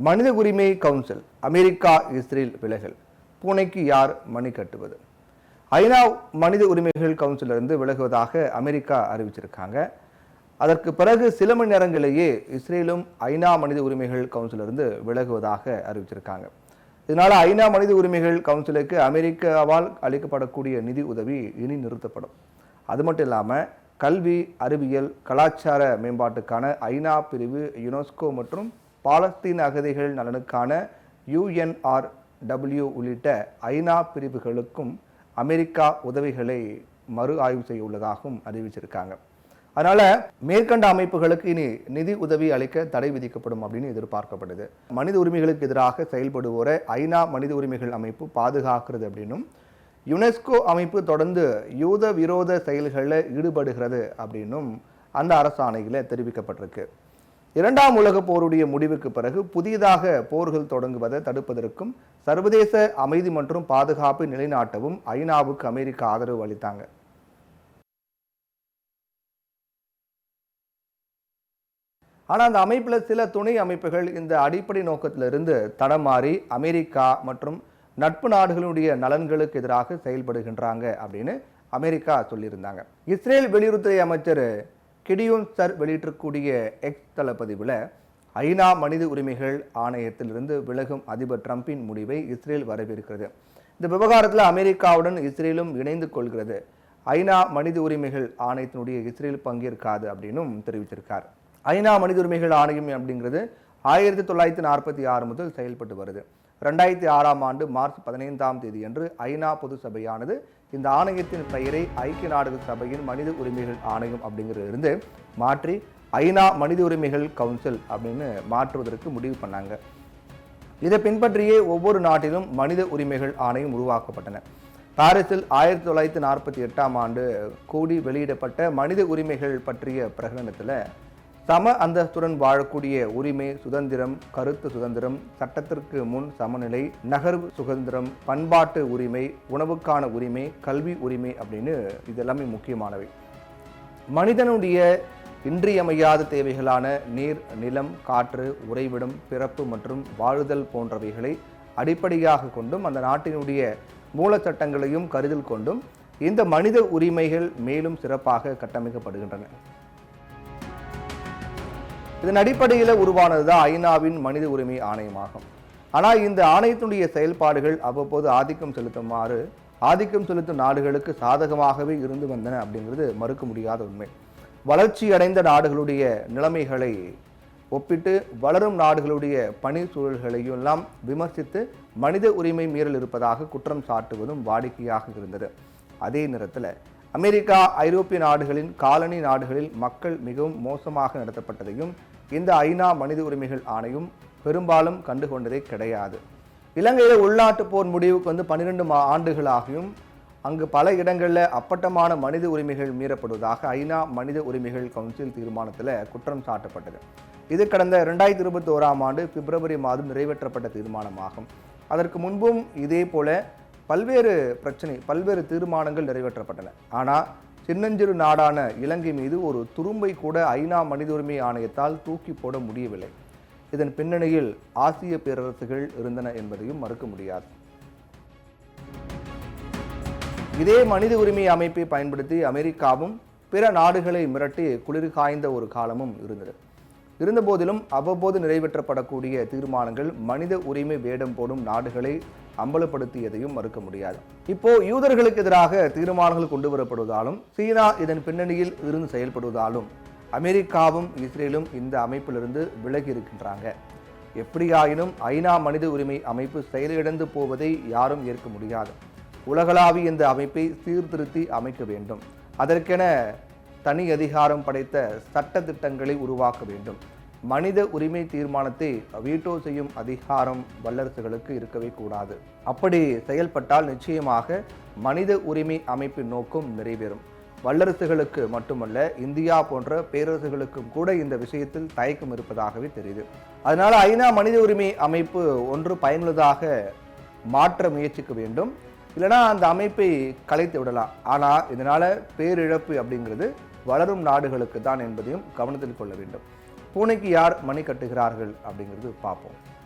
மனித உரிமை council America Israel விலகல். பூனைக்கு யார் மணி கட்டுவது? ஐநா மனித உரிமைகள் கவுன்சிலிருந்து விலகுவதாக அமெரிக்கா அறிவிச்சிருக்காங்க. அதற்கு பிறகு சில மணி நேரங்களிலேயே இஸ்ரேலும் ஐநா மனித உரிமைகள் கவுன்சிலிருந்து விலகுவதாக அறிவிச்சிருக்காங்க. இதனால ஐநா மனித உரிமைகள் கவுன்சிலுக்கு அமெரிக்காவால் அளிக்கப்படக்கூடிய நிதி உதவி இனி நிறுத்தப்படும். அது மட்டும் இல்லாமல் கல்வி, அறிவியல், கலாச்சார மேம்பாட்டுக்கான ஐநா பிரிவு, யுனெஸ்கோ மற்றும் பாலஸ்தீன அகதிகள் நலனுக்கான UNRW உள்ளிட்ட ஐநா பிரிவுகளுக்கும் அமெரிக்கா உதவிகளை மறு ஆய்வு செய்ய உள்ளதாகவும் அறிவிச்சிருக்காங்க. அதனால மேற்கண்ட அமைப்புகளுக்கு இனி நிதி உதவி அளிக்க தடை விதிக்கப்படும் அப்படின்னு எதிர்பார்க்கப்படுது. மனித உரிமைகளுக்கு எதிராக செயல்படுவோரை ஐநா மனித உரிமைகள் அமைப்பு பாதுகாக்கிறது அப்படின்னும், யுனெஸ்கோ அமைப்பு தொடர்ந்து யூத விரோத செயல்களில் ஈடுபடுகிறது அப்படின்னும் அந்த அரசாணையில் தெரிவிக்கப்பட்டிருக்கு. இரண்டாம் உலகப் போருடைய முடிவுக்கு பிறகு புதிதாக போர்கள் தொடங்குவதை தடுப்பதற்கும் சர்வதேச அமைதி மற்றும் பாதுகாப்பை நிலைநாட்டவும் ஐநாவுக்கு அமெரிக்கா ஆதரவு அளித்தாங்க. ஆனால் அந்த அமைப்பில் சில துணை அமைப்புகள் இந்த அடிப்படை நோக்கத்திலிருந்து தடமாறி அமெரிக்கா மற்றும் நட்பு நாடுகளுடைய நலன்களுக்கு எதிராக செயல்படுகின்றாங்க அப்படின்னு அமெரிக்கா சொல்லியிருந்தாங்க. இஸ்ரேல் வெளியுறவுத்துறை அமைச்சர் கிடியோன் சர் வெளியிட்டிருக்கூடிய எக்ஸ் தளப்பதிவில் ஐநா மனித உரிமைகள் ஆணையத்திலிருந்து விலகும் அதிபர் டிரம்பின் முடிவை இஸ்ரேல் வரவேற்கிறது. இந்த விவகாரத்தில் அமெரிக்காவுடன் இஸ்ரேலும் இணைந்து கொள்கிறது. ஐநா மனித உரிமைகள் ஆணையத்தினுடைய இஸ்ரேல் பங்கேற்காது அப்படின்னும் தெரிவிச்சிருக்கார். ஐநா மனித உரிமைகள் ஆணையம் அப்படிங்கிறது 1946 முதல் செயல்பட்டு வருது. 2006ஆம் ஆண்டு மார்ச் 15ஆம் தேதி அன்று ஐநா பொது சபையானது இந்த ஆணையத்தின் பெயரை ஐக்கிய நாடுகள் சபையின் மனித உரிமைகள் ஆணையம் அப்படிங்கிறதிலிருந்து மாற்றி ஐநா மனித உரிமைகள் கவுன்சில் அப்படின்னு மாற்றுவதற்கு முடிவு பண்ணாங்க. இதை பின்பற்றியே ஒவ்வொரு நாட்டிலும் மனித உரிமைகள் ஆணையம் உருவாக்கப்பட்டன. பாரிஸில் 1948ஆம் ஆண்டு கூடி வெளியிடப்பட்ட மனித உரிமைகள் பற்றிய பிரகடனத்தில் சம அந்தஸ்துடன் வாழக்கூடிய உரிமை, சுதந்திரம், கருத்து சுதந்திரம், சட்டத்திற்கு முன் சமநிலை, நகர்வு சுதந்திரம், பண்பாட்டு உரிமை, உணவுக்கான உரிமை, கல்வி உரிமை அப்படின்னு இதெல்லாமே முக்கியமானவை. மனிதனுடைய இன்றியமையாத தேவைகளான நீர், நிலம், காற்று, உறைவிடம், பிறப்பு மற்றும் வாழுதல் போன்றவைகளை அடிப்படையாக கொண்டும் அந்த நாட்டினுடைய மூல சட்டங்களையும் கருத்தில் கொண்டும் இந்த மனித உரிமைகள் மேலும் சிறப்பாக கட்டமைக்கப்படுகின்றன. இதன் அடிப்படையில் உருவானதுதான் ஐநாவின் மனித உரிமை ஆணையமாகும். ஆனால் இந்த ஆணையத்தினுடைய செயல்பாடுகள் அவ்வப்போது ஆதிக்கம் செலுத்தும் நாடுகளுக்கு சாதகமாகவே இருந்து வந்தன அப்படிங்கிறது மறுக்க முடியாத உண்மை. வளர்ச்சி அடைந்த நாடுகளுடைய நிலைமைகளை ஒப்பிட்டு வளரும் நாடுகளுடைய பணி சூழல்களையும் எல்லாம் விமர்சித்து மனித உரிமை மீறல் இருப்பதாக குற்றம் சாட்டுவதும் வாடிக்கையாக இருந்தது. அதே நேரத்தில் அமெரிக்கா, ஐரோப்பிய நாடுகளின் காலனி நாடுகளில் மக்கள் மிகவும் மோசமாக நடத்தப்பட்டதையும் இந்த ஐநா மனித உரிமைகள் ஆணையம் பெரும்பாலும் கண்டுகொண்டதே கிடையாது. இலங்கையில் உள்நாட்டு போர் முடிவுக்கு 12 ஆண்டுகளாகியும் அங்கு பல இடங்களில் அப்பட்டமான மனித உரிமைகள் மீறப்படுவதாக ஐநா மனித உரிமைகள் கவுன்சில் தீர்மானத்தில் குற்றம் சாட்டப்பட்டது. இது கடந்த 2021ஆம் ஆண்டு பிப்ரவரி மாதம் நிறைவேற்றப்பட்ட தீர்மானமாகும். அதற்கு முன்பும் இதே போல பல்வேறு தீர்மானங்கள் நிறைவேற்றப்பட்டன. ஆனால் சின்னஞ்சிறு நாடான இலங்கை மீது ஒரு துரும்பை கூட ஐநா மனித உரிமை ஆணையத்தால் தூக்கி போட முடியவில்லை. இதன் பின்னணியில் ஆசிய பேரரசுகள் இருந்தன என்பதையும் மறுக்க முடியாது. இதே மனித உரிமை அமைப்பை பயன்படுத்தி அமெரிக்காவும் பிற நாடுகளை மிரட்டி குளிர் காய்ந்த ஒரு காலமும் இருந்தது. இருந்தபோதிலும் அவ்வப்போது நிறைவேற்றப்படக்கூடிய தீர்மானங்கள் மனித உரிமை வேடம் போடும் நாடுகளை அம்பலப்படுத்தியதையும் மறுக்க முடியாது. இப்போ யூதர்களுக்கு எதிராக தீர்மானங்கள் கொண்டு வரப்படுவதாலும், சீனா இதன் பின்னணியில் இருந்து செயல்படுவதாலும் அமெரிக்காவும் இஸ்ரேலும் இந்த அமைப்பிலிருந்து விலகி இருக்கின்றாங்க. எப்படியாயினும் ஐநா மனித உரிமை அமைப்பு செயலிழந்து போவதை யாரும் ஏற்க முடியாது. உலகளாவிய இந்த அமைப்பை சீர்திருத்தி அமைக்க வேண்டும். அதற்கென தனி அதிகாரம் படைத்த சட்ட திட்டங்களை உருவாக்க வேண்டும். மனித உரிமை தீர்மானத்தை வீட்டோ செய்யும் அதிகாரம் வல்லரசுகளுக்கு இருக்கவே கூடாது. அப்படி செயல்பட்டால் நிச்சயமாக மனித உரிமை அமைப்பின் நோக்கம் நிறைவேறும். வல்லரசுகளுக்கு மட்டுமல்ல, இந்தியா போன்ற பேரரசுகளுக்கும் கூட இந்த விஷயத்தில் தயக்கம் இருப்பதாகவே தெரியுது. அதனால ஐநா மனித உரிமை அமைப்பு ஒன்று பயனுள்ளதாக மாற்ற முயற்சிக்க வேண்டும். இல்லைனா அந்த அமைப்பை கலைத்து விடலாம். ஆனால் இதனால பேரிழப்பு அப்படிங்கிறது வளரும் நாடுகளுக்கு தான் என்பதையும் கவனத்தில் கொள்ள வேண்டும். பூனைக்கு யார் மணி கட்டுகிறார்கள் அப்படிங்கிறது பார்ப்போம்.